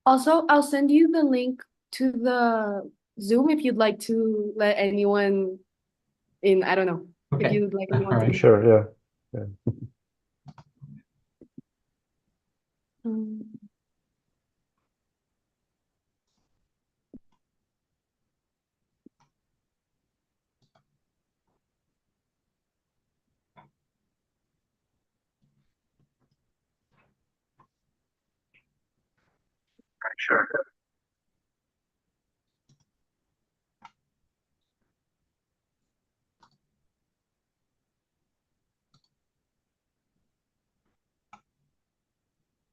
Also, I'll send you the link to the Zoom if you'd like to let anyone in. I don't know if Okay. you'd like All anyone to right. be. Sure, yeah. Yeah. Um, Sure.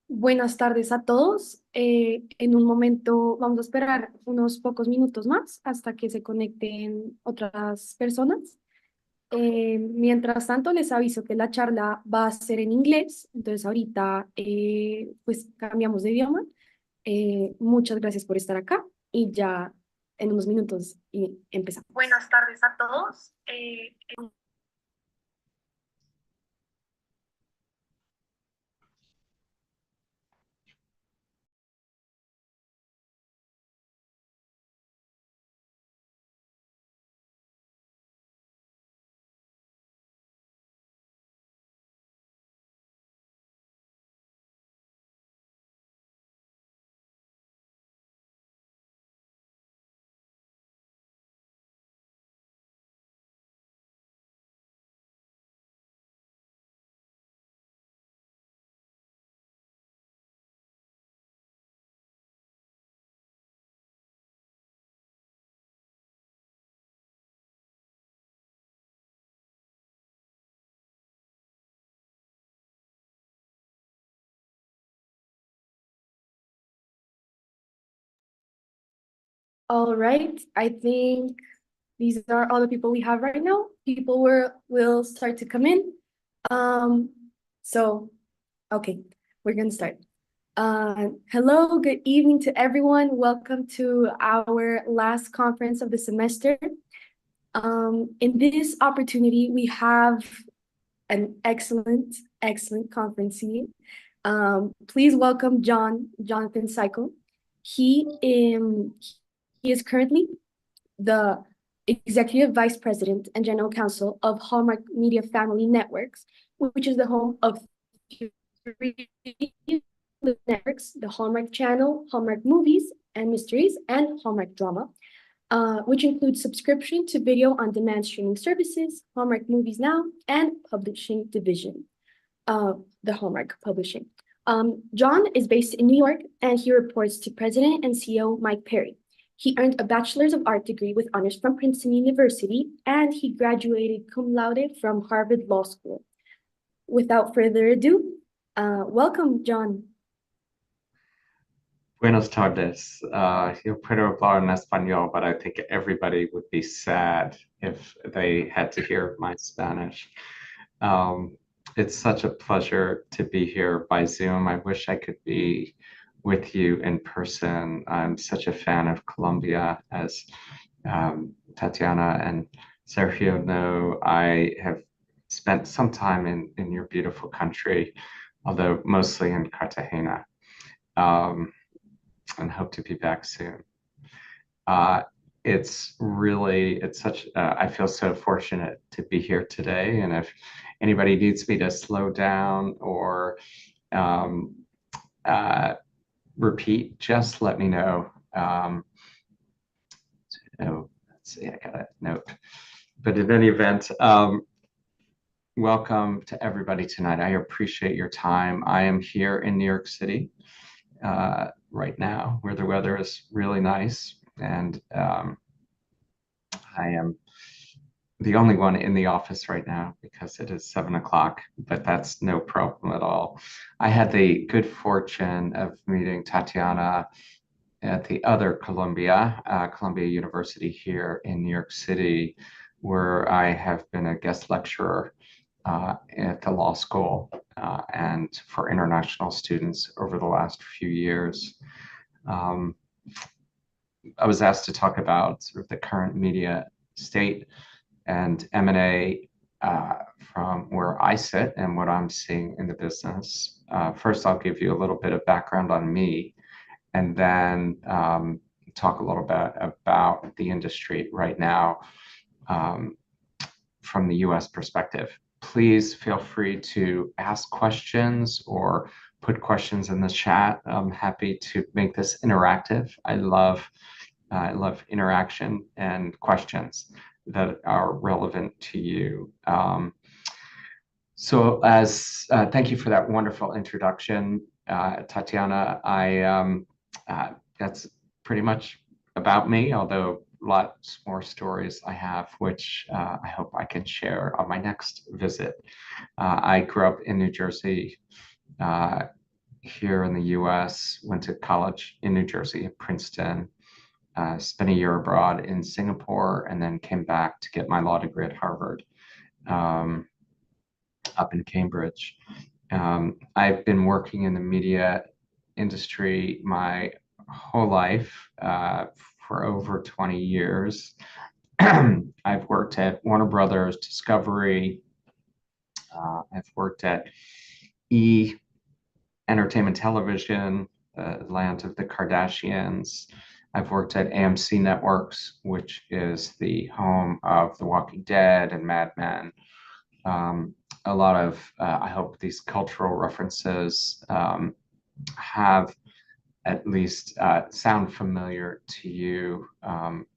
Buenas tardes a todos. En un momento vamos a esperar unos pocos minutos más hasta que se conecten otras personas. Mientras tanto, les aviso que la charla va a ser en inglés, entonces ahorita pues cambiamos de idioma. Muchas gracias por estar acá y ya en unos minutos y empezamos. Buenas tardes a todos. All right, I think these are all the people we have right now. People will start to come in. Um, so, okay, we're gonna start. Hello, good evening to everyone. Welcome to our last conference of the semester. In this opportunity, we have an excellent conferencee. Please welcome Jonathan Cycle. He is currently the Executive Vice President and General Counsel of Hallmark Media Family Networks, which is the home of three networks: the Hallmark Channel, Hallmark Movies and Mysteries, and Hallmark Drama, which includes subscription to video on demand streaming services, Hallmark Movies Now, and publishing division of the Hallmark Publishing. John is based in New York, and he reports to President and CEO Mike Perry. He earned a Bachelor's of Art degree with honors from Princeton University, and he graduated cum laude from Harvard Law School. Without further ado, welcome, John. Buenas tardes. Yo puedo hablar en español, but I think everybody would be sad if they had to hear my Spanish. It's such a pleasure to be here by Zoom. I wish I could be with you in person. I'm such a fan of Colombia, as Tatiana and Sergio know. I have spent some time in your beautiful country, although mostly in Cartagena, and hope to be back soon. Uh, I feel so fortunate to be here today. And if anybody needs me to slow down or um, uh, repeat, just let me know. Let's see, I got a note. But in any event, welcome to everybody tonight. I appreciate your time. I am here in New York City right now, where the weather is really nice. And I am the only one in the office right now because it is 7 o'clock, but that's no problem at all. I had the good fortune of meeting Tatiana at the other Columbia University here in New York City, where I have been a guest lecturer at the law school and for international students over the last few years. Um, I was asked to talk about sort of the current media state and M&A from where I sit and what I'm seeing in the business. First, I'll give you a little bit of background on me, and then talk a little bit about the industry right now from the US perspective. Please feel free to ask questions or put questions in the chat. I'm happy to make this interactive. I love interaction and questions that are relevant to you. Thank you for that wonderful introduction, Tatiana. That's pretty much about me, although lots more stories I have, which I hope I can share on my next visit. I grew up in New Jersey, here in the US, went to college in New Jersey at Princeton, spent a year abroad in Singapore, and then came back to get my law degree at Harvard, up in Cambridge. I've been working in the media industry my whole life, for over 20 years. I've worked at Warner Brothers, Discovery. I've worked at Entertainment Television, land of the Kardashians. I've worked at AMC Networks, which is the home of The Walking Dead and Mad Men. A lot of, I hope these cultural references have at least sound familiar to you.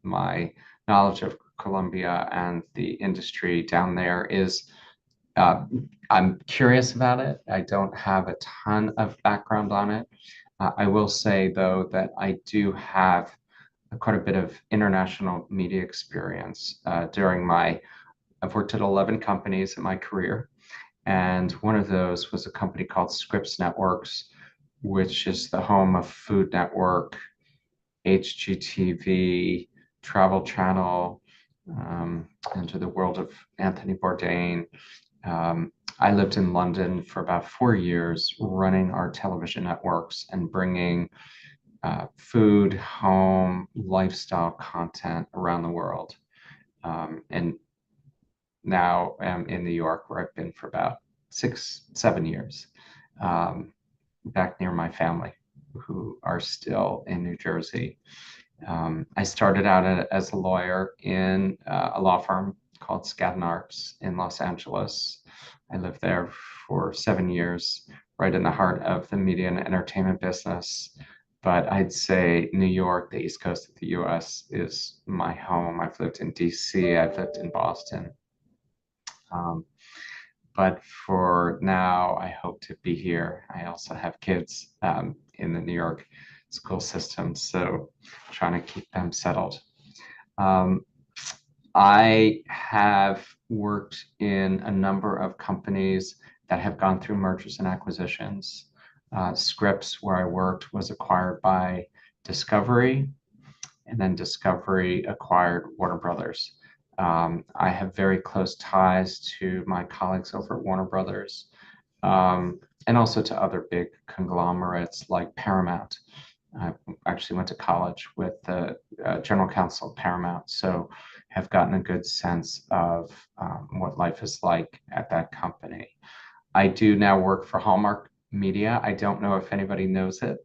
My knowledge of Colombia and the industry down there is, I'm curious about it. I don't have a ton of background on it. I will say, though, that I do have quite a bit of international media experience. I've worked at 11 companies in my career, and one of those was a company called Scripps Networks, which is the home of Food Network, HGTV, Travel Channel, into the world of Anthony Bourdain. I lived in London for about 4 years, running our television networks and bringing food, home, lifestyle content around the world. And now I'm in New York, where I've been for about 6-7 years, back near my family, who are still in New Jersey. I started out as a lawyer in a law firm called Skadden Arps in Los Angeles. I lived there for 7 years, right in the heart of the media and entertainment business. But I'd say New York, the East Coast of the US, is my home. I've lived in DC, I've lived in Boston. But for now, I hope to be here. I also have kids in the New York school system, so trying to keep them settled. I have worked in a number of companies that have gone through mergers and acquisitions. Scripps, where I worked, was acquired by Discovery, and then Discovery acquired Warner Brothers. I have very close ties to my colleagues over at Warner Brothers, and also to other big conglomerates like Paramount. I actually went to college with the general counsel of Paramount, so have gotten a good sense of what life is like at that company. I do now work for Hallmark Media. I don't know if anybody knows it.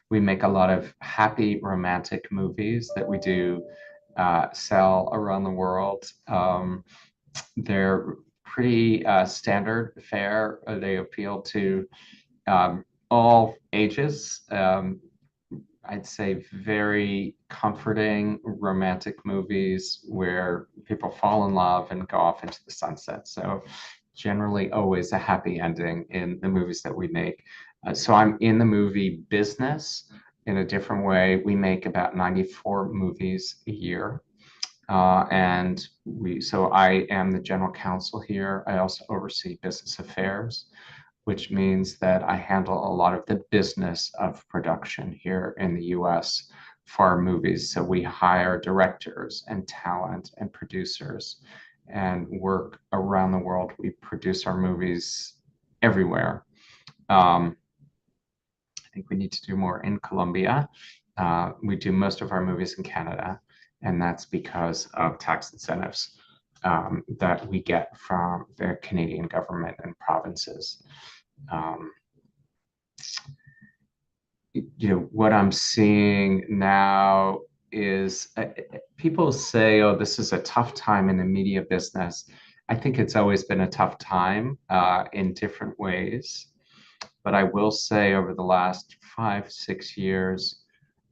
We make a lot of happy romantic movies that we do sell around the world. They're pretty standard fare. They appeal to all ages. I'd say very comforting romantic movies where people fall in love and go off into the sunset. So generally always a happy ending in the movies that we make. So I'm in the movie business in a different way. We make about 94 movies a year. So I am the general counsel here. I also oversee business affairs, which means that I handle a lot of the business of production here in the US for our movies. So we hire directors and talent and producers and work around the world. We produce our movies everywhere. I think we need to do more in Colombia. We do most of our movies in Canada, and that's because of tax incentives that we get from the Canadian government and provinces. what I'm seeing now is people say, oh, this is a tough time in the media business. I think it's always been a tough time in different ways. But I will say over the last 5, 6 years,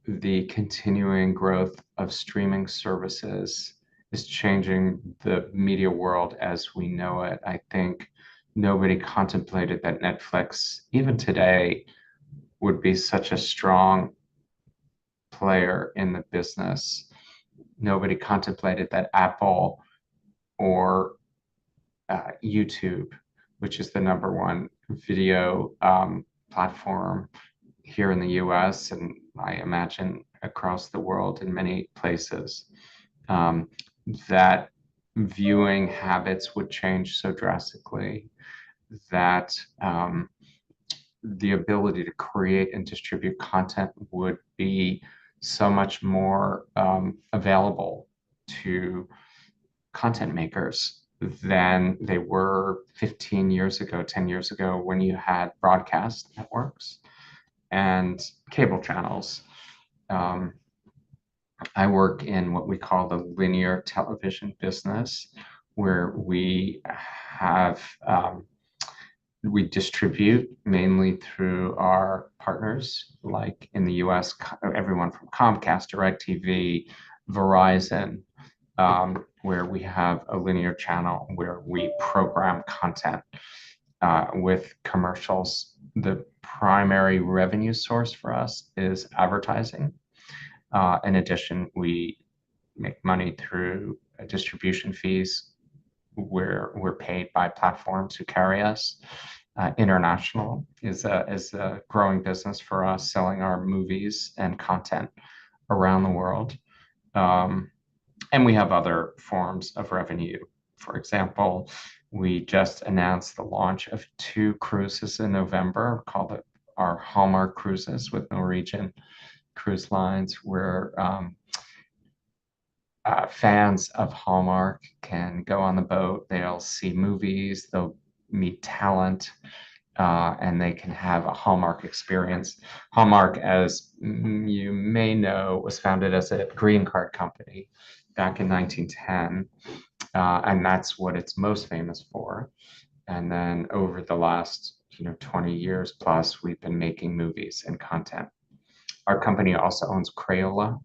the continuing growth of streaming services is changing the media world as we know it. I think nobody contemplated that Netflix, even today, would be such a strong player in the business. Nobody contemplated that Apple or YouTube, which is the #1 video platform here in the US, and I imagine across the world in many places, that viewing habits would change so drastically that the ability to create and distribute content would be so much more available to content makers than they were 15 years ago, 10 years ago, when you had broadcast networks and cable channels. I work in what we call the linear television business, where we have we distribute mainly through our partners, like in the US, everyone from Comcast, DirecTV, Verizon, where we have a linear channel where we program content with commercials. The primary revenue source for us is advertising. In addition, we make money through distribution fees where we're paid by platforms who carry us. International is a growing business for us, selling our movies and content around the world. And we have other forms of revenue. For example, we just announced the launch of 2 cruises in November called our Hallmark Cruises with Norwegian Cruise Lines, where fans of Hallmark can go on the boat, they'll see movies, they'll meet talent, and they can have a Hallmark experience. Hallmark, as you may know, was founded as a green card company back in 1910, and that's what it's most famous for. And then over the last 20 years plus, we've been making movies and content. Our company also owns Crayola,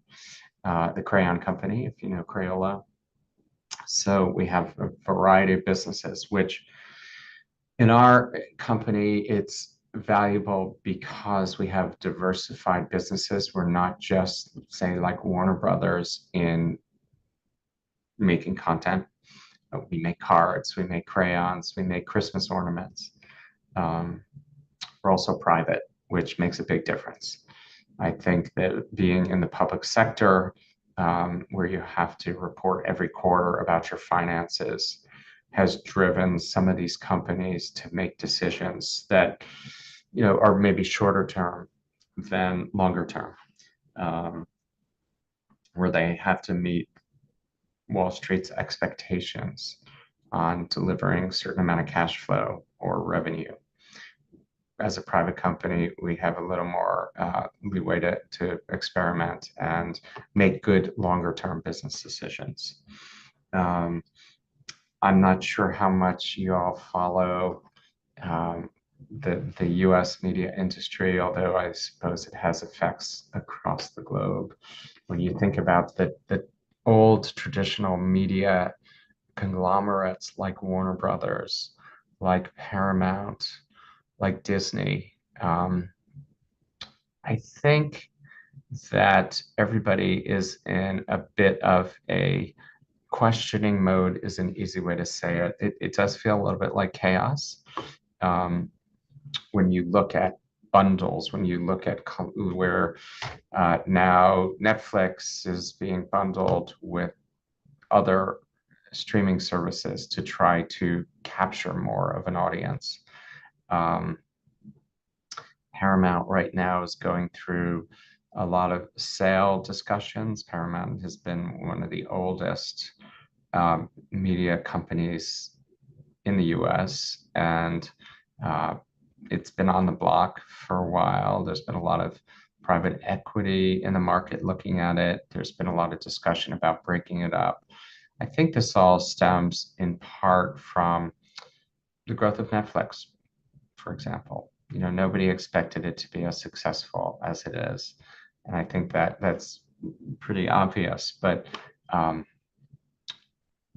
the crayon company, if you know Crayola. So we have a variety of businesses, which in our company, it's valuable because we have diversified businesses. We're not just, say, like Warner Brothers in making content. We make cards, we make crayons, we make Christmas ornaments. We're also private, which makes a big difference. I think that being in the public sector, where you have to report every quarter about your finances, has driven some of these companies to make decisions that, are maybe shorter term than longer term, where they have to meet Wall Street's expectations on delivering a certain amount of cash flow or revenue. As a private company, we have a little more leeway to experiment and make good longer-term business decisions. I'm not sure how much you all follow the US media industry, although I suppose it has effects across the globe. When you think about the old traditional media conglomerates like Warner Brothers, like Paramount, like Disney, I think that everybody is in a bit of a questioning mode, is an easy way to say it. It does feel a little bit like chaos. When you look at bundles, when you look at where now Netflix is being bundled with other streaming services to try to capture more of an audience. Paramount right now is going through a lot of sale discussions. Paramount has been one of the oldest media companies in the US, and it's been on the block for a while. There's been a lot of private equity in the market looking at it. There's been a lot of discussion about breaking it up. I think this all stems in part from the growth of Netflix, for example. You know, nobody expected it to be as successful as it is. And I think that that's pretty obvious, but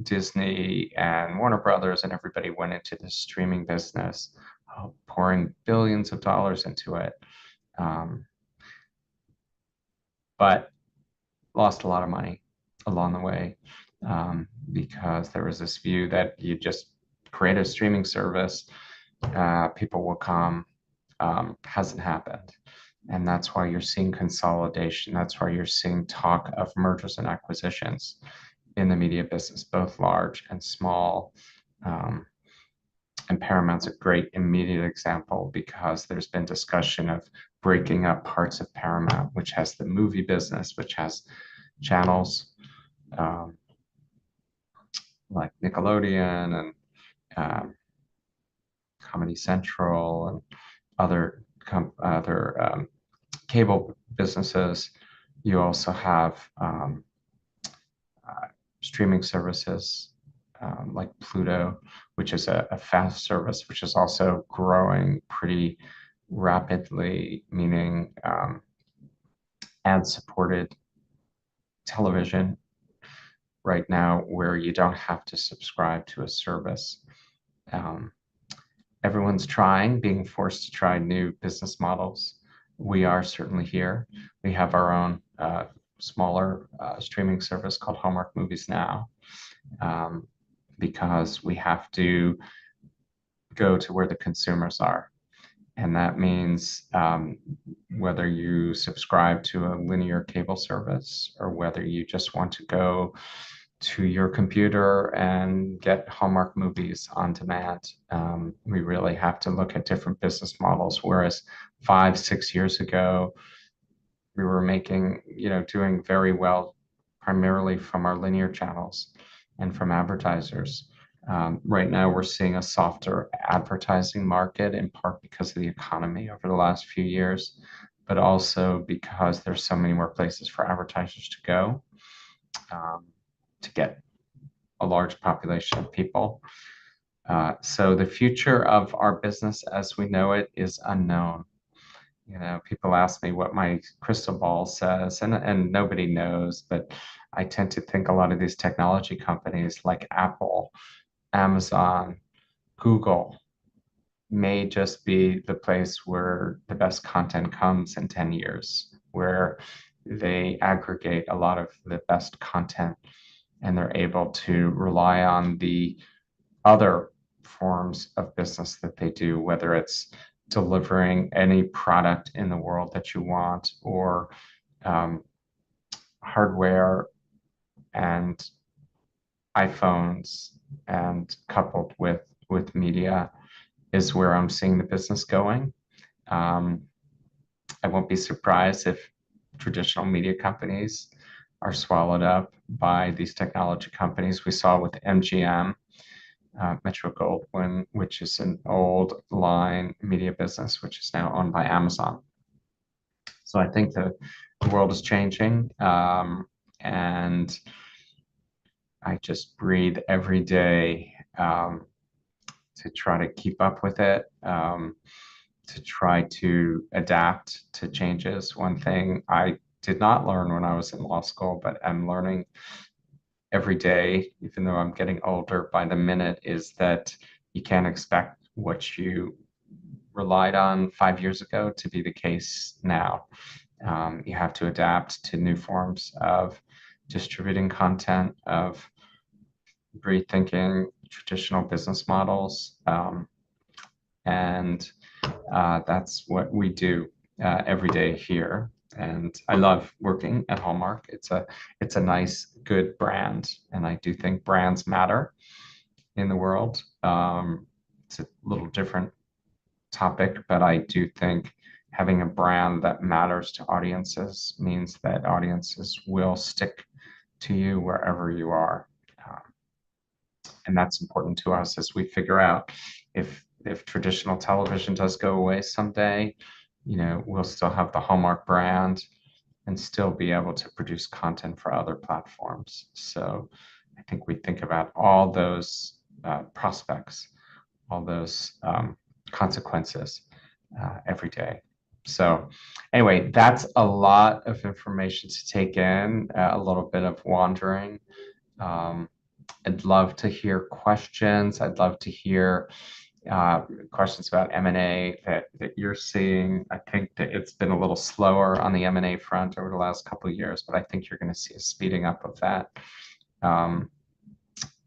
Disney and Warner Brothers and everybody went into the streaming business, pouring billions of dollars into it, but lost a lot of money along the way, because there was this view that you just create a streaming service, people will come. Hasn't happened. And that's why you're seeing consolidation. That's why you're seeing talk of mergers and acquisitions in the media business, both large and small. And Paramount's a great immediate example, because there's been discussion of breaking up parts of Paramount, which has the movie business, which has channels like Nickelodeon and Comedy Central and other cable businesses. You also have streaming services like Pluto, which is a fast service, which is also growing pretty rapidly, meaning ad-supported television right now, where you don't have to subscribe to a service. Everyone's being forced to try new business models. We are certainly here. We have our own smaller streaming service called Hallmark Movies Now, because we have to go to where the consumers are. And that means whether you subscribe to a linear cable service or whether you just want to go to your computer and get Hallmark movies on demand, we really have to look at different business models. Whereas 5-6 years ago, we were doing very well primarily from our linear channels and from advertisers. Right now, we're seeing a softer advertising market, in part because of the economy over the last few years, but also because there's so many more places for advertisers to go to get a large population of people. So the future of our business as we know it is unknown. You know, people ask me what my crystal ball says, and nobody knows, but I tend to think a lot of these technology companies like Apple, Amazon, Google may just be the place where the best content comes in 10 years, where they aggregate a lot of the best content and they're able to rely on the other forms of business that they do, whether it's delivering any product in the world that you want, or hardware and iPhones, and coupled with media is where I'm seeing the business going. I won't be surprised if traditional media companies are swallowed up by these technology companies. We saw with MGM, Metro-Goldwyn, which is an old line media business, which is now owned by Amazon. So I think the world is changing, and I just breathe every day to try to keep up with it, to try to adapt to changes. One thing I did not learn when I was in law school, but I'm learning every day, even though I'm getting older by the minute, is that you can't expect what you relied on 5 years ago to be the case now. You have to adapt to new forms of distributing content, of rethinking traditional business models, and that's what we do every day here. And I love working at Hallmark. It's a nice, good brand, and I do think brands matter in the world. It's a little different topic, but I do think having a brand that matters to audiences means that audiences will stick to you wherever you are. And that's important to us as we figure out if traditional television does go away someday, we'll still have the Hallmark brand and still be able to produce content for other platforms. So I think we think about all those prospects, all those consequences every day. So anyway, that's a lot of information to take in, a little bit of wandering. I'd love to hear questions. I'd love to hear questions about M&A that you're seeing. I think that it's been a little slower on the M&A front over the last couple of years, but I think you're going to see a speeding up of that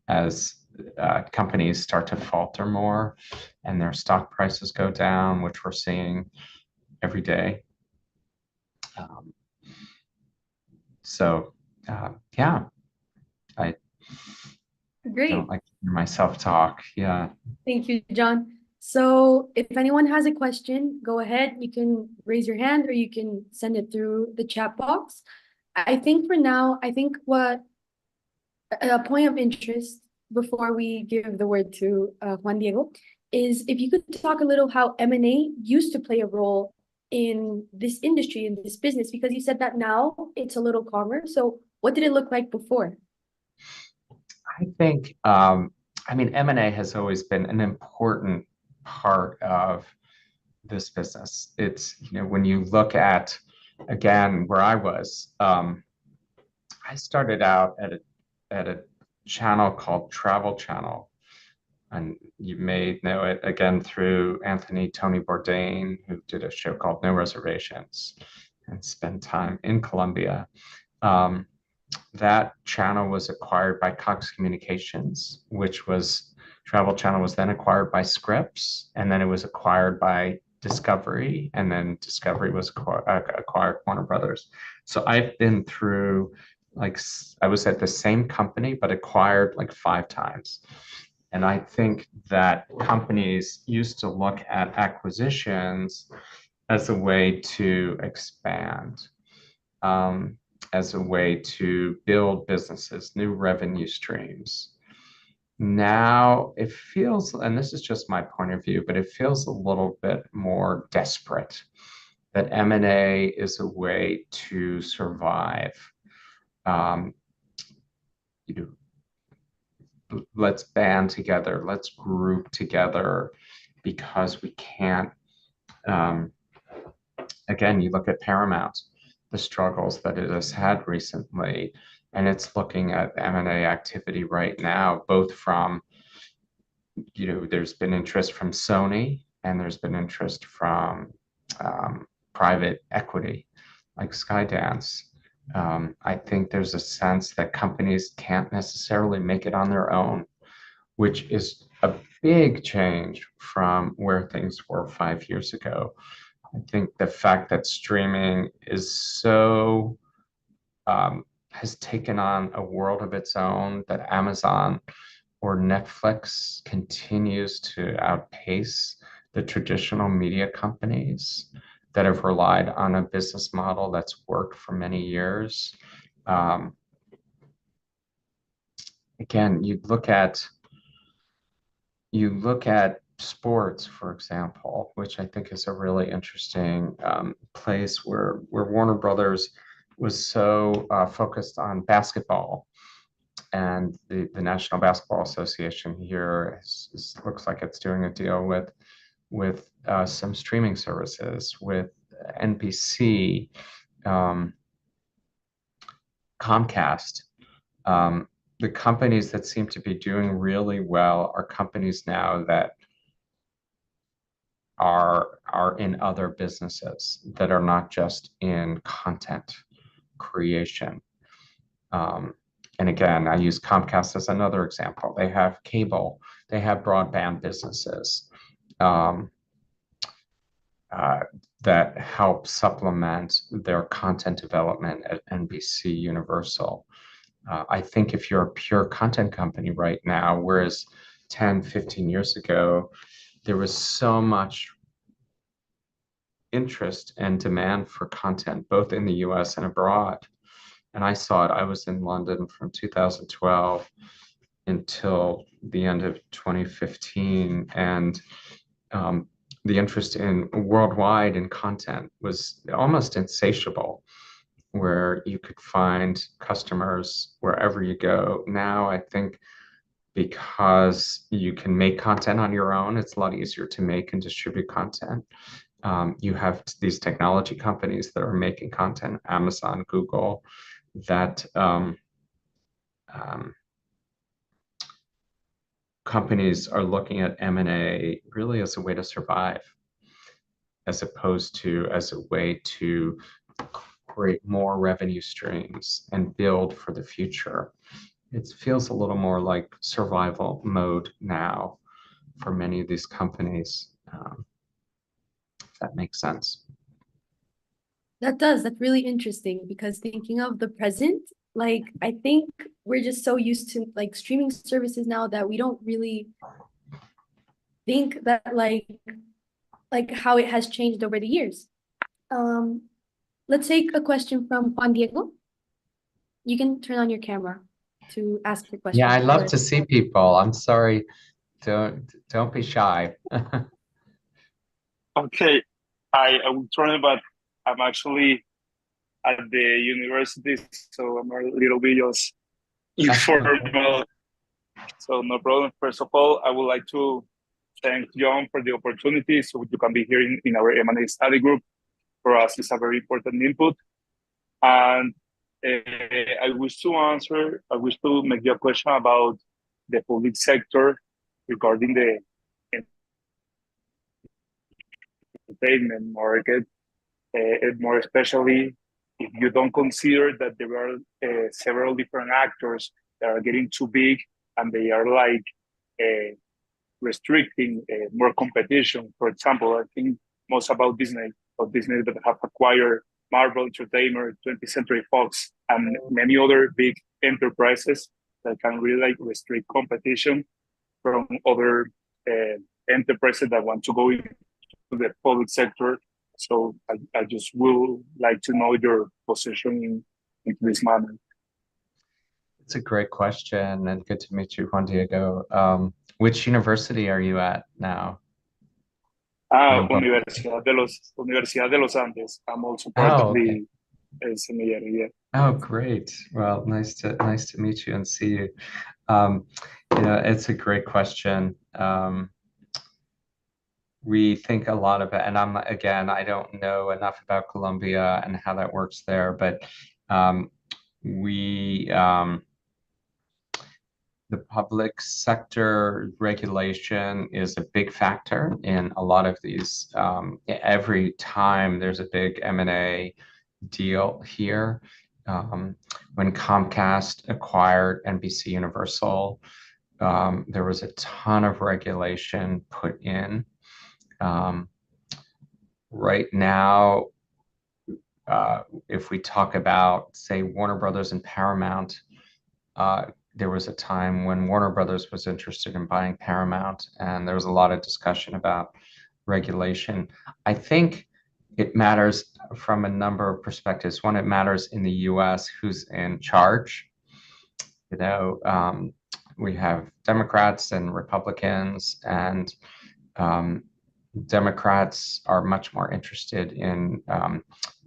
as companies start to falter more and their stock prices go down, which we're seeing every day. Yeah, I Great. don't like to hear myself talk. Yeah. Thank you, John. So if anyone has a question, go ahead. You can raise your hand or you can send it through the chat box. I think for now, what a point of interest before we give the word to Juan Diego is if you could talk a little how M&A used to play a role in this industry, in this business, because you said that now it's a little calmer. So what did it look like before? I think, M&A has always been an important part of this business. It's, when you look at, again, where I was, I started out at a channel called Travel Channel. And you may know it again through Tony Bourdain, who did a show called No Reservations and spent time in Colombia. That channel was acquired by Cox Communications, Travel Channel was then acquired by Scripps, and then it was acquired by Discovery, and then Discovery was acquired Warner Brothers. So I've been through, I was at the same company, but acquired 5 times. And I think that companies used to look at acquisitions as a way to expand, as a way to build businesses, new revenue streams. Now it feels, and this is just my point of view, but it feels a little bit more desperate that M&A is a way to survive. Let's band together, let's group together because we can't. Again, you look at Paramount, the struggles that it has had recently, and it's looking at M&A activity right now, both from, there's been interest from Sony and there's been interest from private equity like Skydance. I think there's a sense that companies can't necessarily make it on their own, which is a big change from where things were 5 years ago. I think the fact that streaming is has taken on a world of its own, that Amazon or Netflix continues to outpace the traditional media companies that have relied on a business model that's worked for many years. Again, you look at sports, for example, which I think is a really interesting place where Warner Brothers was so focused on basketball, and the National Basketball Association here looks like it's doing a deal with some streaming services, with NBC, Comcast. The companies that seem to be doing really well are companies now that are in other businesses that are not just in content creation. And again, I use Comcast as another example. They have cable, they have broadband businesses that help supplement their content development at NBC Universal. I think if you're a pure content company right now, whereas 10, 15 years ago, there was so much interest and demand for content, both in the US and abroad. And I saw it. I was in London from 2012 until the end of 2015. And the interest in worldwide in content was almost insatiable, where you could find customers wherever you go. Now, I think because you can make content on your own, it's a lot easier to make and distribute content. You have these technology companies that are making content, Amazon, Google, that companies are looking at M&A really as a way to survive, as opposed to as a way to create more revenue streams and build for the future. It feels a little more like survival mode now for many of these companies, if that makes sense. That does. That's really interesting because thinking of the present, like I think we're just so used to like streaming services now that we don't really think that like how it has changed over the years. Let's take a question from Juan Diego. You can turn on your camera to ask your question. Yeah, I love to see people. I'm sorry. Don't be shy. Okay, I will turn, but I'm actually at the university, so I'm a little bit just informal. So no problem. First of all, I would like to thank John for the opportunity, so you can be here in our M&A study group. For us, it's a very important input. And I wish to make you a question about the public sector regarding the entertainment market, more especially if you don't consider that there are several different actors that are getting too big and they are like restricting more competition. For example, I think most about Disney that have acquired Marvel Entertainment, 20th Century Fox, and many other big enterprises that can really like restrict competition from other enterprises that want to go into the public sector. So I just would like to know your position in this matter. It's a great question, and good to meet you, Juan Diego. Which university are you at now? Universidad de los Andes. I'm also part of the semillero. Yeah. Oh, great. Well, nice to meet you and see you. It's a great question. We think a lot about, and I don't know enough about Colombia and how that works there, but the public sector regulation is a big factor in a lot of these. Every time there's a big M&A deal here, when Comcast acquired NBC Universal, there was a ton of regulation put in. Right now, if we talk about, say, Warner Brothers and Paramount, there was a time when Warner Brothers was interested in buying Paramount, and there was a lot of discussion about regulation. I think it matters from a number of perspectives. One, it matters in the US who's in charge. We have Democrats and Republicans, and Democrats are much more interested in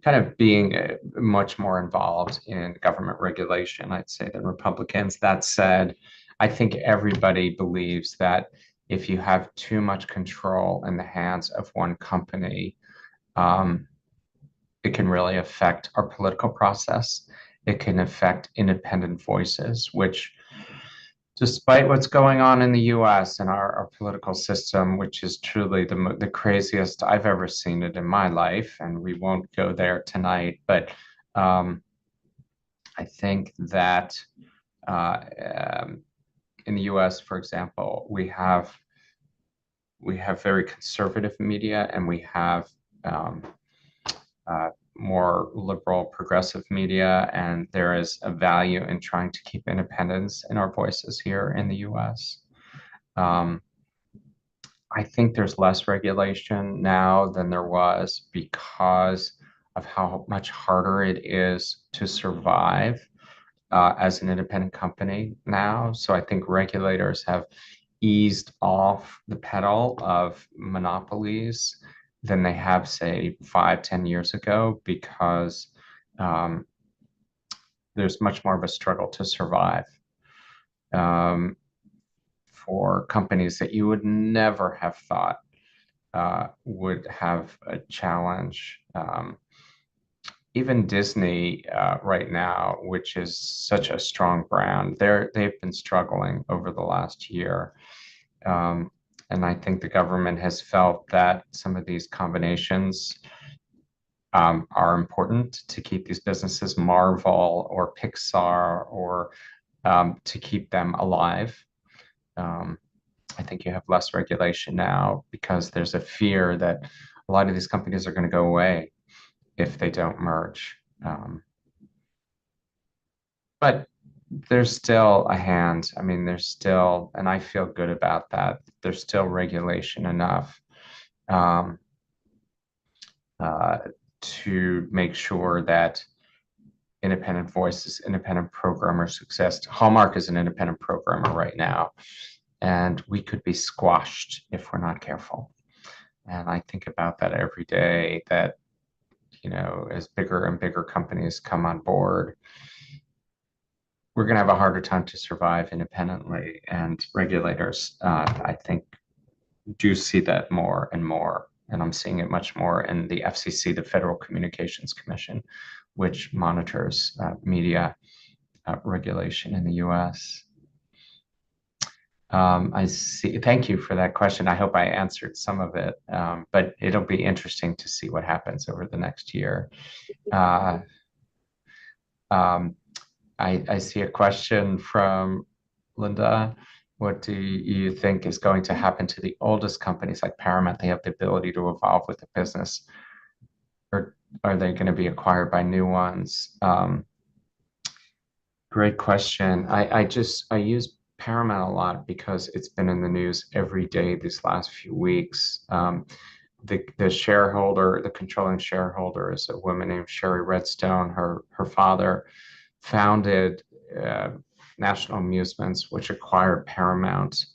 kind of being much more involved in government regulation, I'd say, than Republicans. That said, I think everybody believes that if you have too much control in the hands of one company, it can really affect our political process. It can affect independent voices, which, despite what's going on in the US and our political system, which is truly the craziest I've ever seen it in my life, and we won't go there tonight, but I think that in the US, for example, we have very conservative media, and we have more liberal, progressive media, and there is a value in trying to keep independence in our voices here in the US. I think there's less regulation now than there was because of how much harder it is to survive as an independent company now. So I think regulators have eased off the pedal of monopolies than they have, say, 5-10 years ago, because there's much more of a struggle to survive for companies that you would never have thought would have a challenge. Even Disney right now, which is such a strong brand, they've been struggling over the last year. And I think the government has felt that some of these combinations are important to keep these businesses, Marvel or Pixar, or to keep them alive. I think you have less regulation now because there's a fear that a lot of these companies are going to go away if they don't merge. But there's still a hand. I mean, there's still, and I feel good about that, there's still regulation enough to make sure that independent voices, independent programmers exist. Hallmark is an independent programmer right now, and we could be squashed if we're not careful. And I think about that every day, that, you know, as bigger and bigger companies come on board, we're going to have a harder time to survive independently. And regulators, I think, do see that more and more. And I'm seeing it much more in the FCC, the Federal Communications Commission, which monitors media regulation in the US. I see. Thank you for that question. I hope I answered some of it, but it'll be interesting to see what happens over the next year. I see a question from Linda. What do you think is going to happen to the oldest companies like Paramount? They have the ability to evolve with the business, or are they going to be acquired by new ones? Great question. I use Paramount a lot because it's been in the news every day these last few weeks. The shareholder, the controlling shareholder, is a woman named Sherry Redstone. Her father founded National Amusements, which acquired Paramount.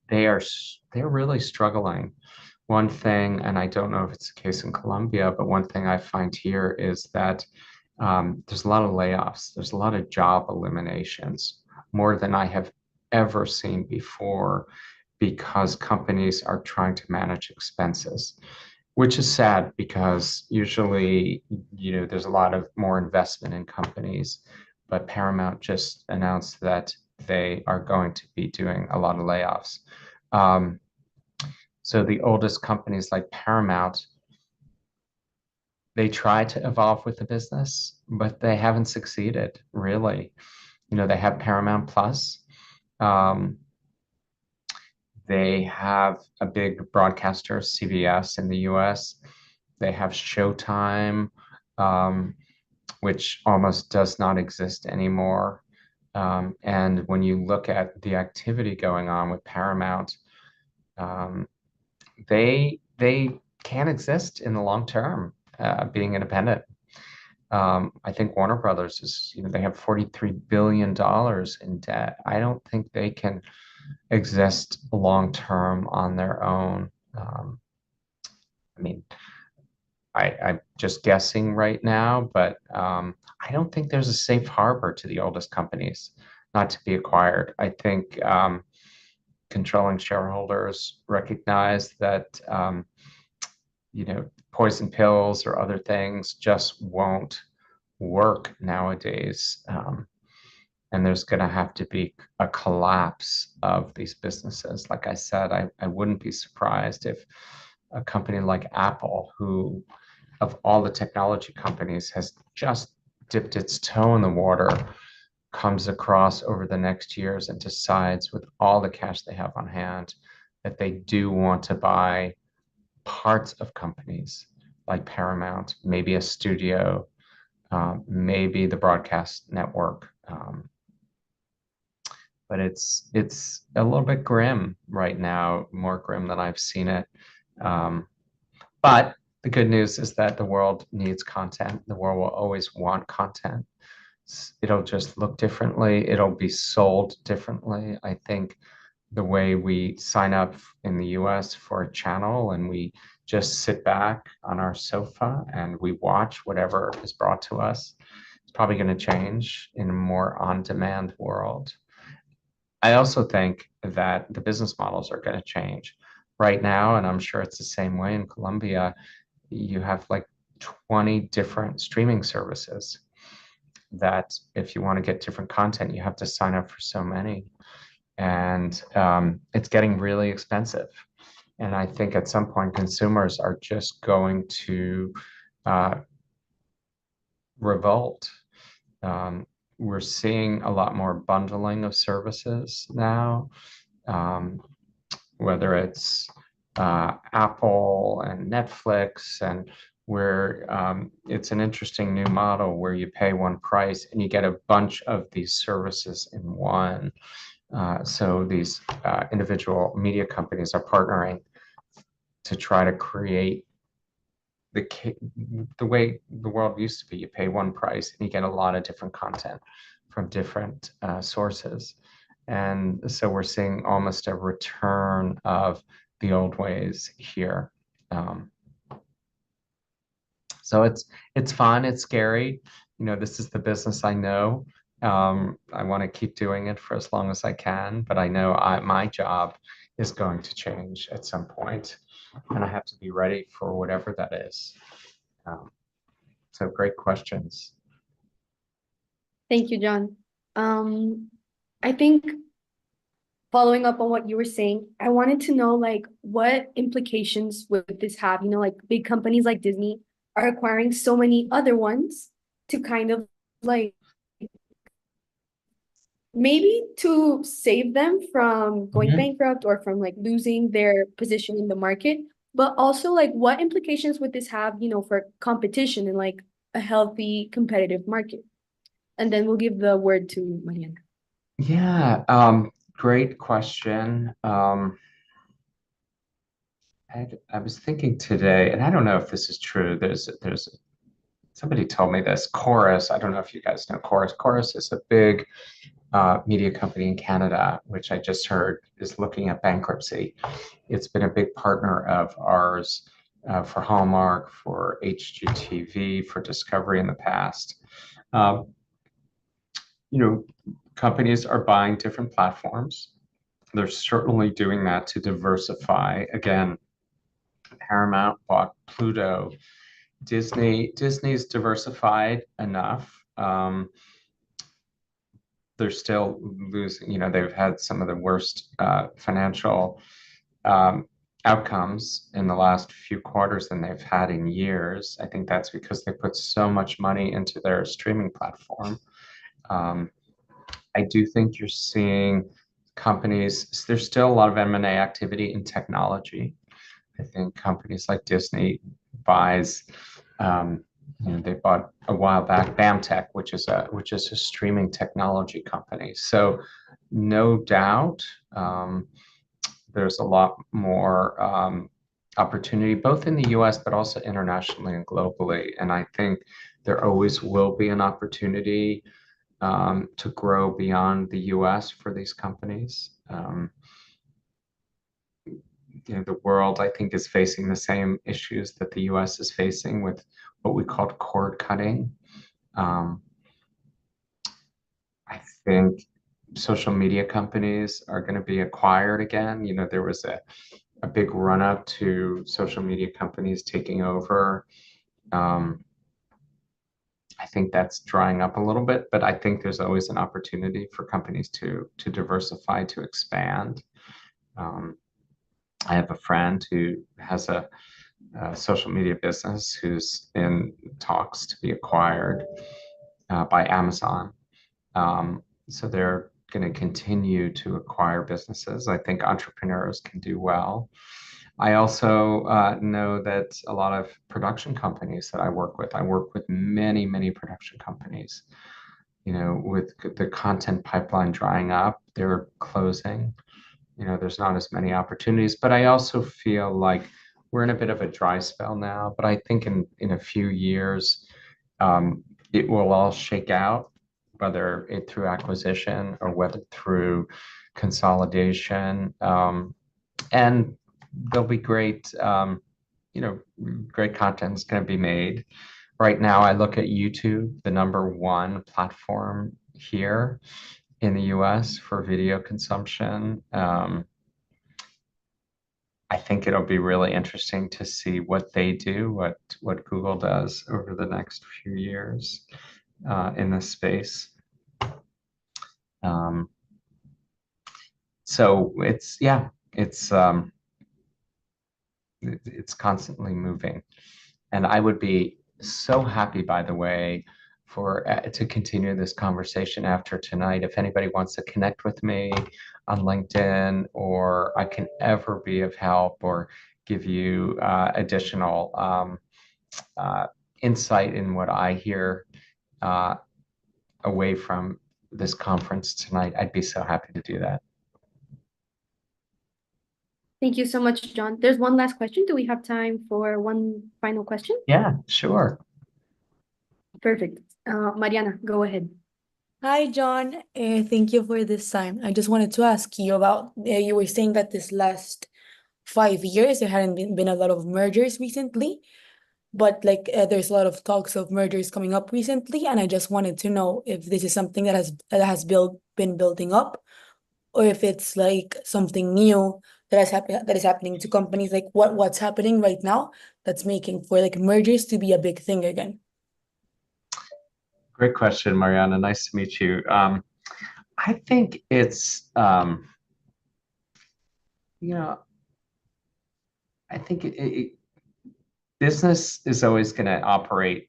They're really struggling. One thing, and I don't know if it's the case in Colombia, but one thing I find here is that there's a lot of layoffs. There's a lot of job eliminations, more than I have ever seen before, because companies are trying to manage expenses, which is sad because usually, you know, there's a lot of more investment in companies. But Paramount just announced that they are going to be doing a lot of layoffs. So the oldest companies like Paramount, they try to evolve with the business, but they haven't succeeded, really. You know, they have Paramount Plus. They have a big broadcaster, CBS, in the US. They have Showtime, which almost does not exist anymore. And when you look at the activity going on with Paramount, they can't exist in the long term, being independent. I think Warner Brothers is, you know, they have $43 billion in debt. I don't think they can exist long term on their own. I mean, I'm just guessing right now, but I don't think there's a safe harbor to the oldest companies not to be acquired. I think controlling shareholders recognize that you know, poison pills or other things just won't work nowadays. And there's going to have to be a collapse of these businesses. Like I said, I wouldn't be surprised if a company like Apple, who of all the technology companies has just dipped its toe in the water, comes across over the next years and decides, with all the cash they have on hand, that they do want to buy parts of companies like Paramount, maybe a studio, maybe the broadcast network. But it's a little bit grim right now, more grim than I've seen it. But the good news is that the world needs content. The world will always want content. It'll just look differently. It'll be sold differently. I think the way we sign up in the US for a channel and we just sit back on our sofa and we watch whatever is brought to us. It's probably going to change in a more on-demand world. I also think that the business models are going to change right now, and I'm sure it's the same way in Colombia. You have like 20 different streaming services that if you want to get different content, you have to sign up for so many. And it's getting really expensive. And I think at some point, consumers are just going to revolt. We're seeing a lot more bundling of services now, whether it's Apple and Netflix, and where it's an interesting new model where you pay one price and you get a bunch of these services in one. So these individual media companies are partnering to try to create the way the world used to be. You pay one price and you get a lot of different content from different sources. And so we're seeing almost a return of the old ways here. So it's fun, it's scary. You know, this is the business I know. I want to keep doing it for as long as I can, but I know my job is going to change at some point, and I have to be ready for whatever that is. So great questions. Thank you, John. I think following up on what you were saying, I wanted to know like what implications would this have? You know, like big companies like Disney are acquiring so many other ones to kind of like maybe to save them from going bankrupt or from like losing their position in the market, but also like what implications would this have, you know, for competition in like a healthy competitive market? And then we'll give the word to Mariana. Yeah, great question. I was thinking today, and I don't know if this is true. There's somebody told me this. Chorus. I don't know if you guys know Chorus. Chorus is a big media company in Canada, which I just heard is looking at bankruptcy. It's been a big partner of ours for Hallmark, for HGTV, for Discovery in the past. You know, companies are buying different platforms. They're certainly doing that to diversify. Again, Paramount bought Pluto. Disney's diversified enough. They're still losing, you know, they've had some of the worst financial outcomes in the last few quarters than they've had in years. I think that's because they put so much money into their streaming platform. I do think you're seeing companies, there's still a lot of M&A activity in technology. I think companies like Disney buys, you know, they bought a while back BAMTech, which is a streaming technology company. So no doubt, there's a lot more opportunity, both in the US, but also internationally and globally. And I think there always will be an opportunity to grow beyond the US for these companies. You know, the world, I think, is facing the same issues that the US is facing with what we called cord cutting. I think social media companies are going to be acquired again. You know, there was a big run up to social media companies taking over. I think that's drying up a little bit, but I think there's always an opportunity for companies to diversify, to expand. I have a friend who has a social media business who's in talks to be acquired by Amazon. So they're going to continue to acquire businesses. I think entrepreneurs can do well. I also know that a lot of production companies that I work with many, many production companies. You know, with the content pipeline drying up, they're closing. You know, there's not as many opportunities, but I also feel like we're in a bit of a dry spell now. But I think in a few years, it will all shake out, whether it through acquisition or whether through consolidation, and there'll be great, great content is going to be made. Right now, I look at YouTube, the #1 platform here in the US for video consumption. I think it'll be really interesting to see what they do, what Google does over the next few years in this space. So it's constantly moving, and I would be so happy, by the way, for to continue this conversation after tonight. If anybody wants to connect with me on LinkedIn, or I can ever be of help or give you additional insight in what I hear away from this conference tonight, I'd be so happy to do that. Thank you so much, John. There's one last question. Do we have time for one final question? Yeah, sure. Perfect. Mariana, go ahead. Hi, John. Thank you for this time. I just wanted to ask you about, you were saying that this last 5 years, there hadn't been a lot of mergers recently, but like there's a lot of talks of mergers coming up recently, and I just wanted to know if this is something that has been building up, or if it's like something new that is happening to companies, like what's happening right now that's making for like mergers to be a big thing again. Great question, Mariana. Nice to meet you. I think it's, I think business is always going to operate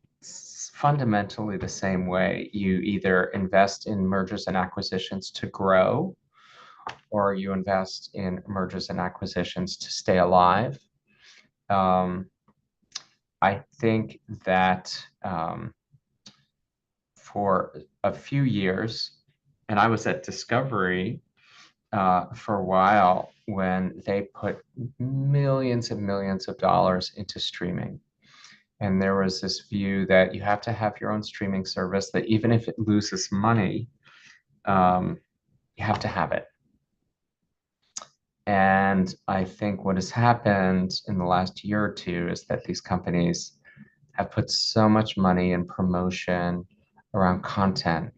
fundamentally the same way. You either invest in mergers and acquisitions to grow, or you invest in mergers and acquisitions to stay alive. I think that for a few years, and I was at Discovery for a while when they put millions and millions of dollars into streaming. And there was this view that you have to have your own streaming service, that even if it loses money, you have to have it. And I think what has happened in the last year or two is that these companies have put so much money in promotion around content,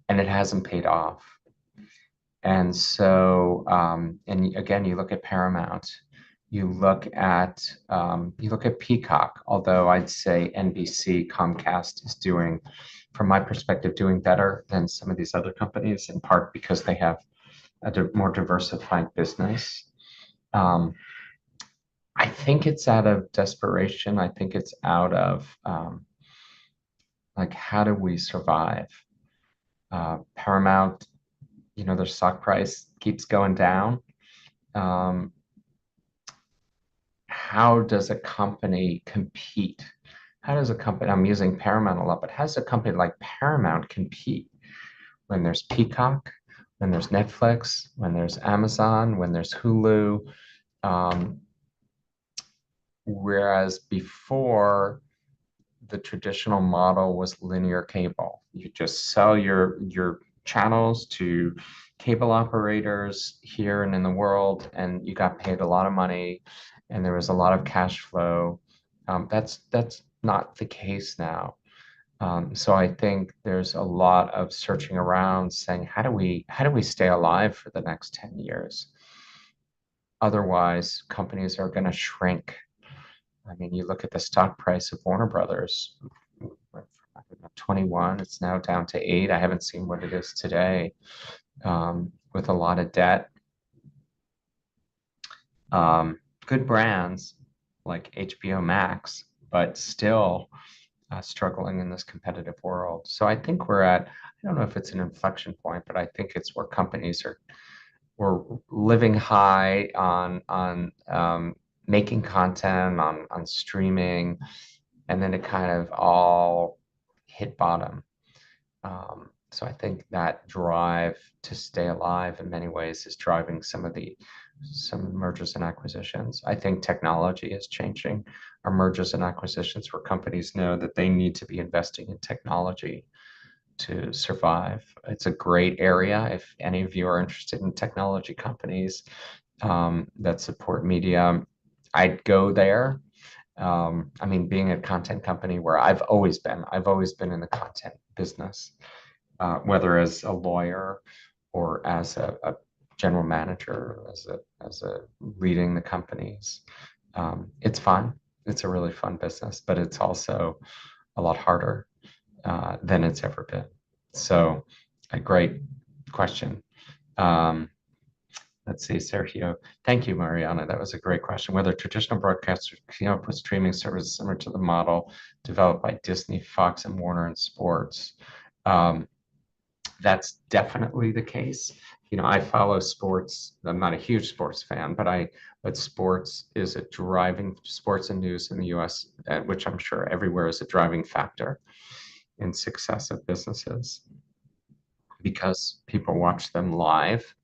and it hasn't paid off. And so, and again, you look at Paramount, you look at Peacock, although I'd say NBC, Comcast is doing, from my perspective, doing better than some of these other companies, in part because they have a more diversified business. I think it's out of desperation. I think it's out of like, how do we survive? Paramount, their stock price keeps going down. How does a company compete? How does a company, I'm using Paramount a lot, but how does a company like Paramount compete when there's Peacock, when there's Netflix, when there's Amazon, when there's Hulu? Whereas before, the traditional model was linear cable. You just sell your channels to cable operators here and in the world, and you got paid a lot of money, and there was a lot of cash flow. That's not the case now. So I think there's a lot of searching around, saying, how do we stay alive for the next 10 years? Otherwise, companies are going to shrink. I mean, you look at the stock price of Warner Brothers, 21, it's now down to 8. I haven't seen what it is today, with a lot of debt. Good brands like HBO Max, but still struggling in this competitive world. So I think we're at, I don't know if it's an inflection point, but I think it's where companies we're living high on making content, on streaming, and then it kind of all hit bottom. So I think that drive to stay alive in many ways is driving some mergers and acquisitions. I think technology is changing our mergers and acquisitions, where companies know that they need to be investing in technology to survive. It's a great area. If any of you are interested in technology companies that support media, I'd go there. I mean, being a content company where I've always been in the content business, whether as a lawyer or as a general manager, as a leading the companies. It's fun. It's a really fun business, but it's also a lot harder than it's ever been. So a great question. Let's see, Sergio. Thank you, Mariana. That was a great question. Whether traditional broadcasters came up with streaming services similar to the model developed by Disney, Fox, and Warner in sports. That's definitely the case. You know, I follow sports. I'm not a huge sports fan, but sports is a driving, sports and news in the US, which I'm sure everywhere is a driving factor in success of businesses because people watch them live.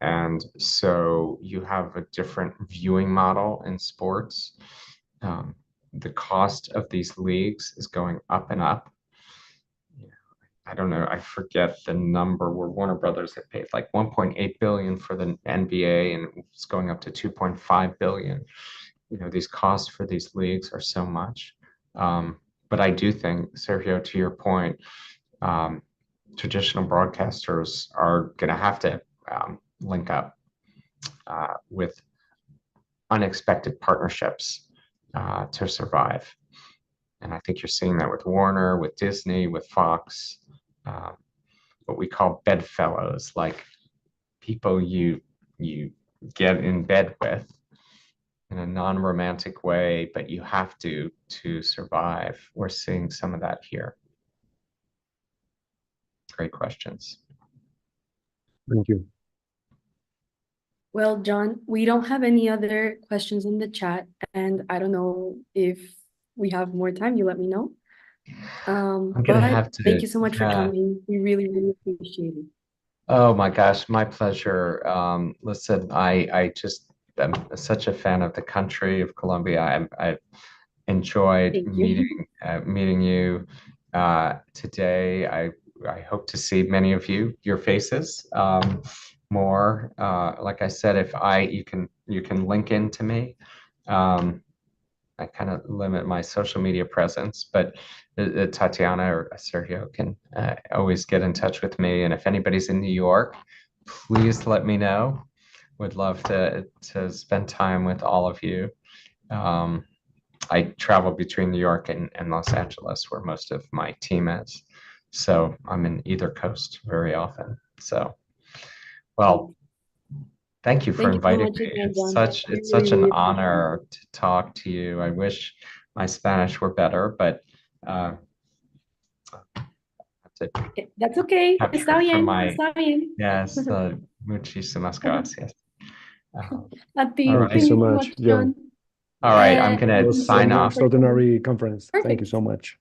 And so you have a different viewing model in sports. The cost of these leagues is going up and up. I don't know, I forget the number where Warner Brothers had paid like 1.8 billion for the NBA, and it's going up to 2.5 billion. You know, these costs for these leagues are so much. But I do think, Sergio, to your point, traditional broadcasters are going to have to link up with unexpected partnerships to survive. And I think you're seeing that with Warner, with Disney, with Fox, what we call bedfellows, like people you get in bed with in a non-romantic way, but you have to survive. We're seeing some of that here. Great questions. Thank you. Well, John, we don't have any other questions in the chat, and I don't know if we have more time. You let me know. I'm gonna have to. Thank you so much for coming. We really, really appreciate it. Oh my gosh, my pleasure. Listen, I just am such a fan of the country of Colombia. I've enjoyed meeting you today. I hope to see many of your faces more. Like I said, if you can link into me. I kind of limit my social media presence, but Tatiana or Sergio can always get in touch with me. And if anybody's in New York, please let me know. Would love to spend time with all of you. I travel between New York and Los Angeles, where most of my team is. So I'm in either coast very often. So, well, thank you for inviting me. It's such an honor to talk to you. I wish my Spanish were better, but that's okay. Está bien. Está bien. Yes, muchísimas gracias. A ti. Thank you so much, John. All right, I'm going to sign off. Extraordinary conference. Perfect. Thank you so much.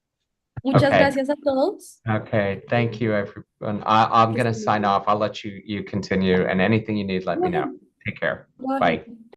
Muchas gracias a todos. Okay, thank you, everyone. I'm going to sign off. I'll let you continue, and anything you need, let me know. Take care. Bye.